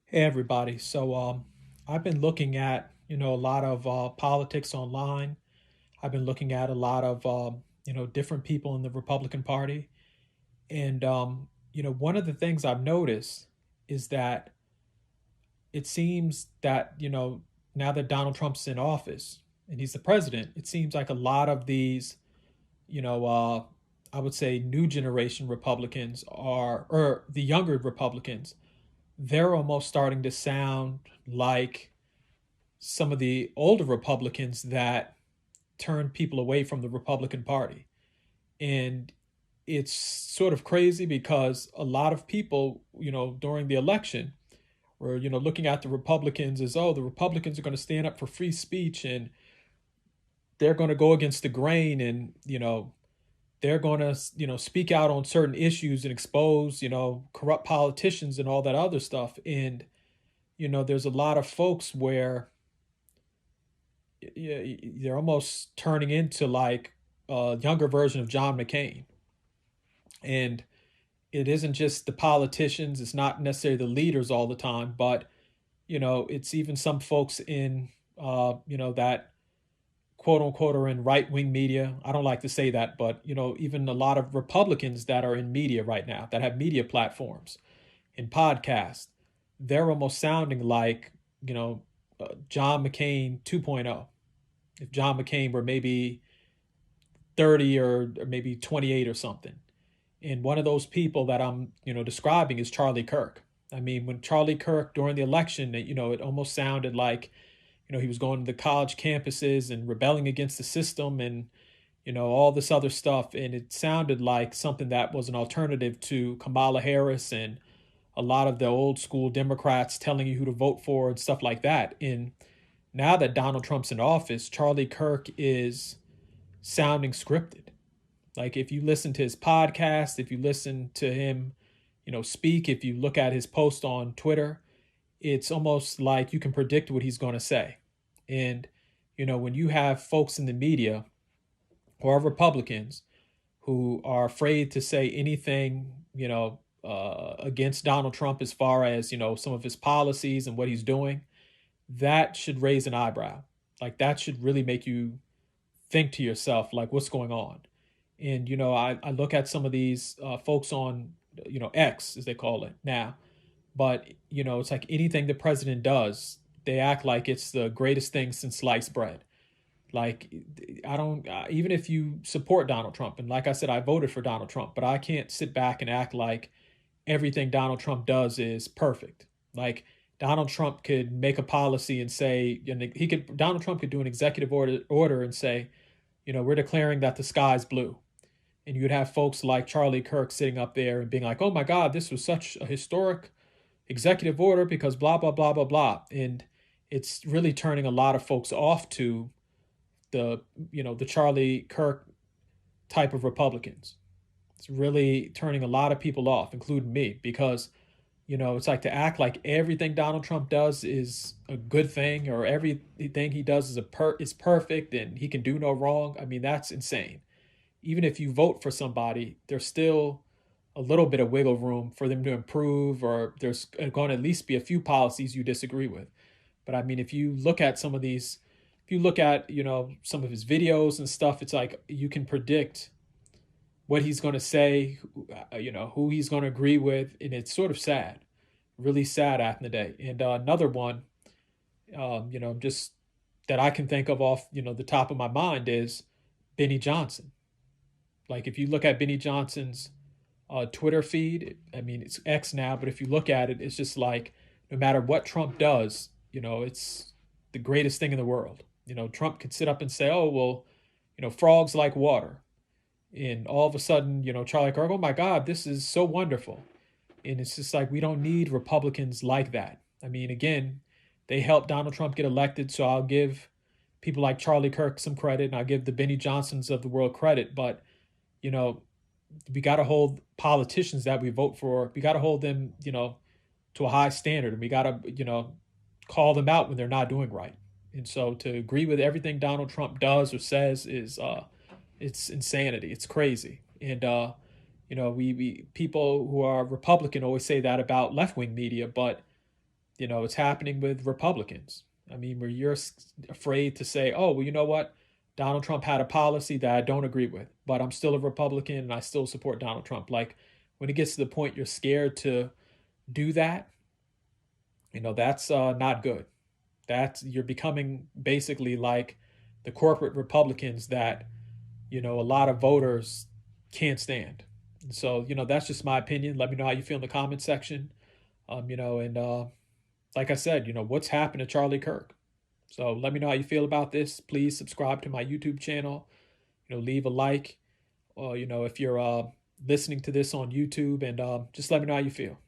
Hey everybody. I've been looking at, a lot of politics online. I've been looking at a lot of different people in the Republican Party. And one of the things I've noticed is that it seems that, now that Donald Trump's in office and he's the president, it seems like a lot of these, you know, uh I would say new generation Republicans are or the younger Republicans, they're almost starting to sound like some of the older Republicans that turned people away from the Republican Party. And it's sort of crazy because a lot of people, during the election were, looking at the Republicans as, oh, the Republicans are going to stand up for free speech and they're going to go against the grain and, they're going to, speak out on certain issues and expose, corrupt politicians and all that other stuff. And, there's a lot of folks where they're almost turning into like a younger version of John McCain. And it isn't just the politicians, it's not necessarily the leaders all the time, but it's even some folks in that quote unquote are in right wing media. I don't like to say that, but even a lot of Republicans that are in media right now that have media platforms and podcasts, they're almost sounding like John McCain 2.0. If John McCain were maybe 30 or maybe 28 or something. And one of those people that I'm, describing is Charlie Kirk. I mean, when Charlie Kirk during the election, it almost sounded like, he was going to the college campuses and rebelling against the system and, all this other stuff. And it sounded like something that was an alternative to Kamala Harris and a lot of the old school Democrats telling you who to vote for and stuff like that. And now that Donald Trump's in office, Charlie Kirk is sounding scripted. Like if you listen to his podcast, if you listen to him, speak, if you look at his post on Twitter, it's almost like you can predict what he's going to say. And, when you have folks in the media who are Republicans who are afraid to say anything, against Donald Trump as far as, some of his policies and what he's doing, that should raise an eyebrow. Like that should really make you think to yourself, like, what's going on? And, I look at some of these folks on, X, as they call it now, but, it's like anything the president does, they act like it's the greatest thing since sliced bread. Like, I don't, even if you support Donald Trump, and like I said, I voted for Donald Trump, but I can't sit back and act like everything Donald Trump does is perfect. Like, Donald Trump could make a policy and say, Donald Trump could do an executive order and say, we're declaring that the sky's blue. And you'd have folks like Charlie Kirk sitting up there and being like, oh my God, this was such a historic executive order because blah, blah, blah, blah, blah. And it's really turning a lot of folks off to the Charlie Kirk type of Republicans. It's really turning a lot of people off, including me, because it's like to act like everything Donald Trump does is a good thing or everything he does is perfect and he can do no wrong. I mean, that's insane. Even if you vote for somebody, there's still a little bit of wiggle room for them to improve, or there's going to at least be a few policies you disagree with. But I mean, if you look at some of these, if you look at, some of his videos and stuff, it's like you can predict what he's going to say, who he's going to agree with. And it's sort of sad, really sad at the day. And another one, just that I can think of off, the top of my mind is Benny Johnson. Like if you look at Benny Johnson's Twitter feed, I mean, it's X now, but if you look at it, it's just like no matter what Trump does, it's the greatest thing in the world. Trump could sit up and say, oh, well, frogs like water. And all of a sudden, Charlie Kirk, oh my God, this is so wonderful. And it's just like, we don't need Republicans like that. I mean, again, they helped Donald Trump get elected. So I'll give people like Charlie Kirk some credit and I'll give the Benny Johnsons of the world credit. But, you know, we got to hold politicians that we vote for, we got to hold them, to a high standard. And we got to, call them out when they're not doing right. And so to agree with everything Donald Trump does or says is, it's insanity. It's crazy. And, we people who are Republican always say that about left wing media, but It's happening with Republicans. I mean, where you're afraid to say, oh, well, you know what? Donald Trump had a policy that I don't agree with, but I'm still a Republican and I still support Donald Trump. Like when it gets to the point you're scared to do that, that's not good. That's you're becoming basically like the corporate Republicans that, a lot of voters can't stand. So, that's just my opinion. Let me know how you feel in the comment section. And like I said, what's happened to Charlie Kirk? So let me know how you feel about this. Please subscribe to my YouTube channel. Leave a like. If you're listening to this on YouTube, and just let me know how you feel.